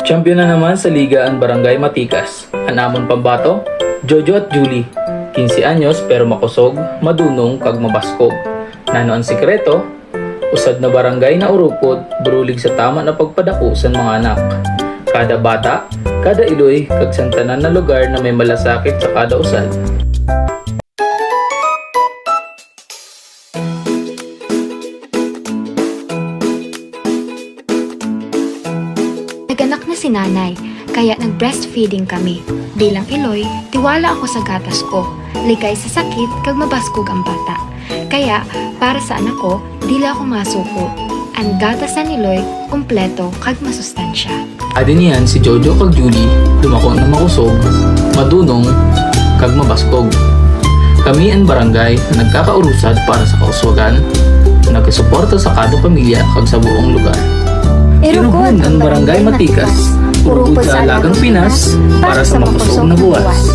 Champion na naman sa Liga ang Barangay Matikas. Anamon Pambato, Jojo at Julie. 15 anyos pero makusog, madunong kag mabaskog. Nano ang sikreto? Usad na barangay na urupod, brulig sa tama na pagpadako sa mga anak. Kada bata, kada iloy, kag santanan na lugar na may malasakit sa kada usad. Naganak na si nanay, kaya nag-breastfeeding kami. Bilang iloy, tiwala ako sa gatas ko. Ligay sa sakit kag mabaskog ang bata. Kaya, para sa anak ko, dila ako masuko. Ang gatas sa niloy, kumpleto kag masustansya. Adin niyan si Jojo kag Julie, dumako na makusog, madunong, kag mabaskog. Kami ang barangay na nagkakaurusad para sa kauswagan, nagkasuporta sa kada pamilya kag sa buong lugar. Irugon ang Barangay Matikas, urupod sa Alagang Pinas para sa makusog na buwas.